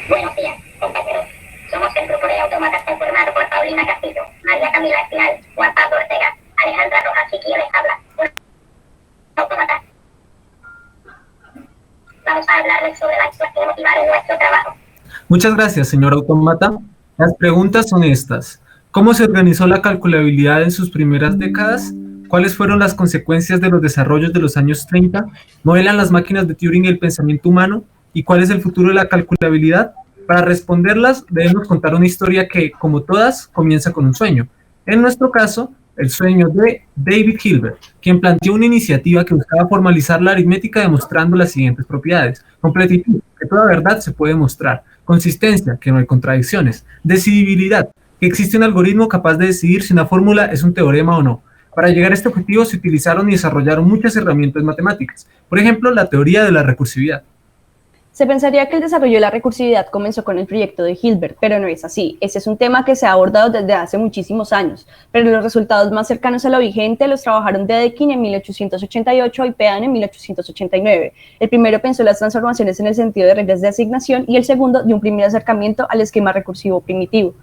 Buenos días, compañeros. Somos el grupo de autómatas conformado por Paulina Castillo, María Camila Espinal, Juan Pablo Ortega, Alejandra Rojas y quien les habla. Un autómata. Vamos a hablarles sobre las cosas que motivaron nuestro trabajo. Muchas gracias, señor autómata. Las preguntas son estas. ¿Cómo se organizó la calculabilidad en sus primeras décadas? ¿Cuáles fueron las consecuencias de los desarrollos de los años 30? ¿Modelan las máquinas de Turing el pensamiento humano? ¿Y cuál es el futuro de la calculabilidad? Para responderlas, debemos contar una historia que, como todas, comienza con un sueño. En nuestro caso, el sueño de David Hilbert, quien planteó una iniciativa que buscaba formalizar la aritmética demostrando las siguientes propiedades. Completitud, que toda verdad se puede mostrar. Consistencia, que no hay contradicciones. Decidibilidad, que existe un algoritmo capaz de decidir si una fórmula es un teorema o no. Para llegar a este objetivo se utilizaron y desarrollaron muchas herramientas matemáticas. Por ejemplo, la teoría de la recursividad. Se pensaría que el desarrollo de la recursividad comenzó con el proyecto de Hilbert, pero no es así. Ese es un tema que se ha abordado desde hace muchísimos años, pero los resultados más cercanos a lo vigente los trabajaron Dedekind en 1888 y Peano en 1889. El primero pensó las transformaciones en el sentido de reglas de asignación y el segundo de un primer acercamiento al esquema recursivo primitivo.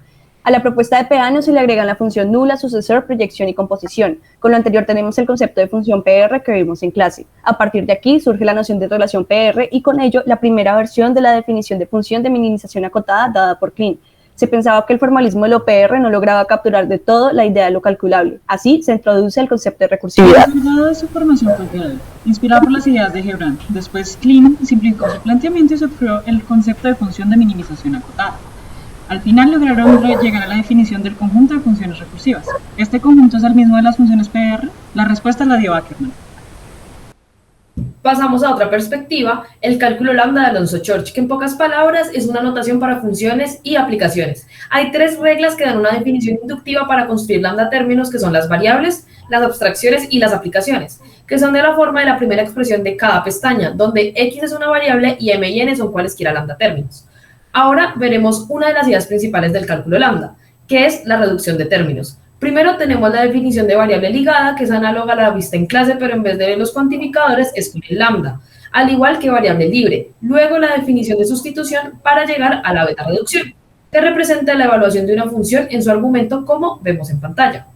A la propuesta de Peano se le agregan la función nula, sucesor, proyección y composición. Con lo anterior tenemos el concepto de función PR que vimos en clase. A partir de aquí surge la noción de relación PR y con ello la primera versión de la definición de función de minimización acotada dada por Klein. Se pensaba que el formalismo de lo PR no lograba capturar de todo la idea de lo calculable. Así se introduce el concepto de recursividad. Resultado de su formación cultural, inspirado por las ideas de Gibran. Después Klein simplificó su planteamiento y se creó el concepto de función de minimización acotada. Al final lograron llegar a la definición del conjunto de funciones recursivas. ¿Este conjunto es el mismo de las funciones PR? La respuesta la dio Ackermann. Pasamos a otra perspectiva, el cálculo lambda de Alonso-Church, que en pocas palabras es una notación para funciones y aplicaciones. Hay tres reglas que dan una definición inductiva para construir lambda términos, que son las variables, las abstracciones y las aplicaciones, que son de la forma de la primera expresión de cada pestaña, donde x es una variable y m y n son cualesquiera lambda términos. Ahora veremos una de las ideas principales del cálculo lambda, que es la reducción de términos. Primero tenemos la definición de variable ligada, que es análoga a la vista en clase, pero en vez de los cuantificadores es con el lambda, al igual que variable libre. Luego la definición de sustitución para llegar a la beta reducción, que representa la evaluación de una función en su argumento, como vemos en pantalla.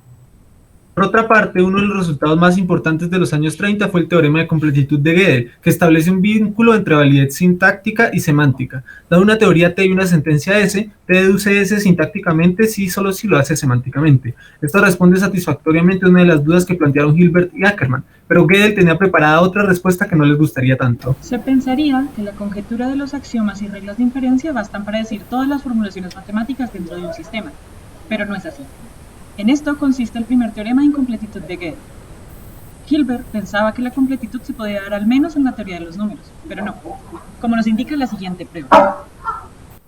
Por otra parte, uno de los resultados más importantes de los años 30 fue el teorema de completitud de Gödel, que establece un vínculo entre validez sintáctica y semántica. Dado una teoría T y una sentencia S, T deduce S sintácticamente si y solo si lo hace semánticamente. Esto responde satisfactoriamente a una de las dudas que plantearon Hilbert y Ackermann, pero Gödel tenía preparada otra respuesta que no les gustaría tanto. Se pensaría que la conjetura de los axiomas y reglas de inferencia bastan para decir todas las formulaciones matemáticas dentro de un sistema, pero no es así. En esto consiste el primer teorema de incompletitud de Gödel. Hilbert pensaba que la completitud se podía dar al menos en la teoría de los números, pero no, como nos indica la siguiente prueba.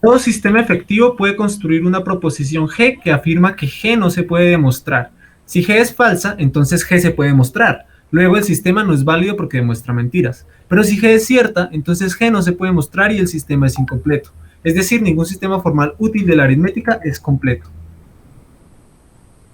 Todo sistema efectivo puede construir una proposición G que afirma que G no se puede demostrar. Si G es falsa, entonces G se puede demostrar. Luego el sistema no es válido porque demuestra mentiras. Pero si G es cierta, entonces G no se puede mostrar y el sistema es incompleto. Es decir, ningún sistema formal útil de la aritmética es completo.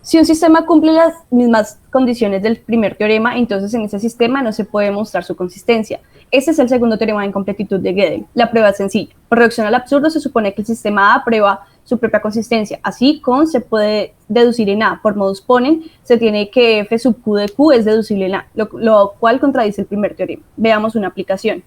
Si un sistema cumple las mismas condiciones del primer teorema, entonces en ese sistema no se puede mostrar su consistencia. Ese es el segundo teorema de incompletitud de Gödel. La prueba es sencilla. Por reducción al absurdo se supone que el sistema A prueba su propia consistencia. Así, con se puede deducir en A. Por modus ponens, se tiene que F sub Q de Q es deducible en A, lo cual contradice el primer teorema. Veamos una aplicación.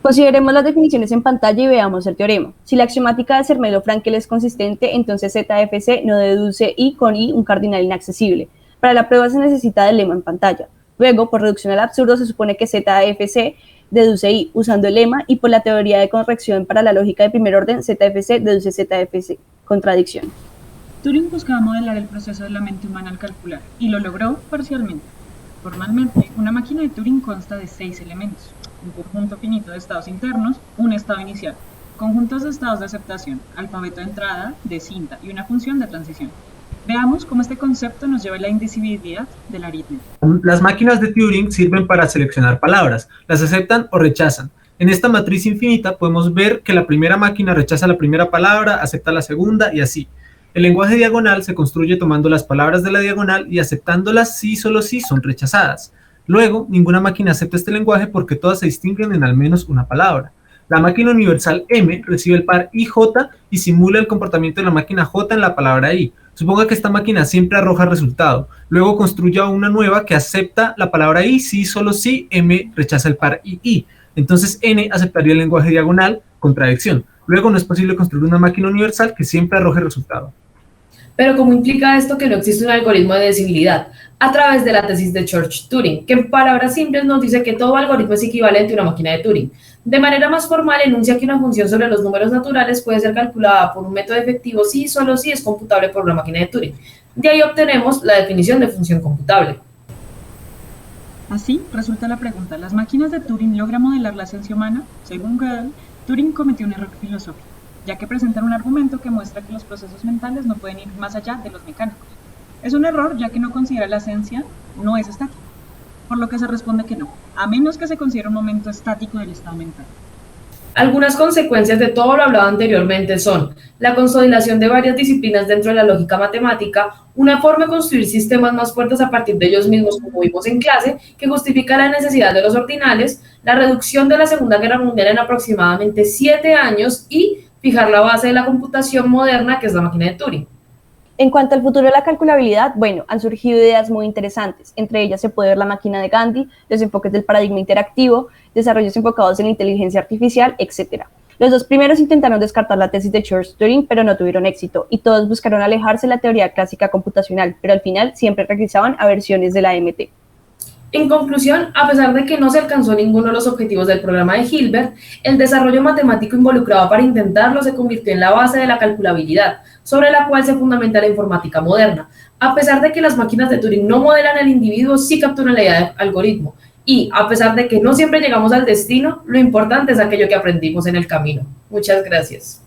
Consideremos las definiciones en pantalla y veamos el teorema. Si la axiomática de Zermelo-Fraenkel es consistente, entonces ZFC no deduce I con I un cardinal inaccesible. Para la prueba se necesita del lema en pantalla. Luego, por reducción al absurdo, se supone que ZFC deduce I usando el lema y por la teoría de corrección para la lógica de primer orden, ZFC deduce ZFC. Contradicción. Turing buscaba modelar el proceso de la mente humana al calcular, y lo logró parcialmente. Formalmente, una máquina de Turing consta de 6 elementos. Un conjunto finito de estados internos, un estado inicial, conjuntos de estados de aceptación, alfabeto de entrada, de cinta y una función de transición. Veamos cómo este concepto nos lleva a la indivisibilidad de la aritmética. Las máquinas de Turing sirven para seleccionar palabras, las aceptan o rechazan. En esta matriz infinita podemos ver que la primera máquina rechaza la primera palabra, acepta la segunda y así. El lenguaje diagonal se construye tomando las palabras de la diagonal y aceptándolas si y solo si son rechazadas. Luego, ninguna máquina acepta este lenguaje porque todas se distinguen en al menos una palabra. La máquina universal M recibe el par IJ y simula el comportamiento de la máquina J en la palabra I. Suponga que esta máquina siempre arroja resultado. Luego construya una nueva que acepta la palabra I si solo si M rechaza el par II. Entonces N aceptaría el lenguaje diagonal, contradicción. Luego no es posible construir una máquina universal que siempre arroje resultado. Pero ¿cómo implica esto que no existe un algoritmo de divisibilidad? A través de la tesis de Church-Turing, que en palabras simples nos dice que todo algoritmo es equivalente a una máquina de Turing. De manera más formal, enuncia que una función sobre los números naturales puede ser calculada por un método efectivo si y solo si es computable por una máquina de Turing. De ahí obtenemos la definición de función computable. Así resulta la pregunta, ¿las máquinas de Turing logran modelar la esencia humana? Según Gödel, Turing cometió un error filosófico, ya que presentan un argumento que muestra que los procesos mentales no pueden ir más allá de los mecánicos. Es un error ya que no considera la esencia no es estática, por lo que se responde que no, a menos que se considere un momento estático del estado mental. Algunas consecuencias de todo lo hablado anteriormente son la consolidación de varias disciplinas dentro de la lógica matemática, una forma de construir sistemas más fuertes a partir de ellos mismos, como vimos en clase, que justifica la necesidad de los ordinales, la reducción de la Segunda Guerra Mundial en aproximadamente 7 años y fijar la base de la computación moderna, que es la máquina de Turing. En cuanto al futuro de la calculabilidad, bueno, han surgido ideas muy interesantes. Entre ellas se puede ver la máquina de Gandhi, los enfoques del paradigma interactivo, desarrollos enfocados en la inteligencia artificial, etc. Los dos primeros intentaron descartar la tesis de Church-Turing, pero no tuvieron éxito, y todos buscaron alejarse de la teoría clásica computacional, pero al final siempre regresaban a versiones de la MT. En conclusión, a pesar de que no se alcanzó ninguno de los objetivos del programa de Hilbert, el desarrollo matemático involucrado para intentarlo se convirtió en la base de la calculabilidad, sobre la cual se fundamenta la informática moderna. A pesar de que las máquinas de Turing no modelan al individuo, sí capturan la idea de algoritmo. Y a pesar de que no siempre llegamos al destino, lo importante es aquello que aprendimos en el camino. Muchas gracias.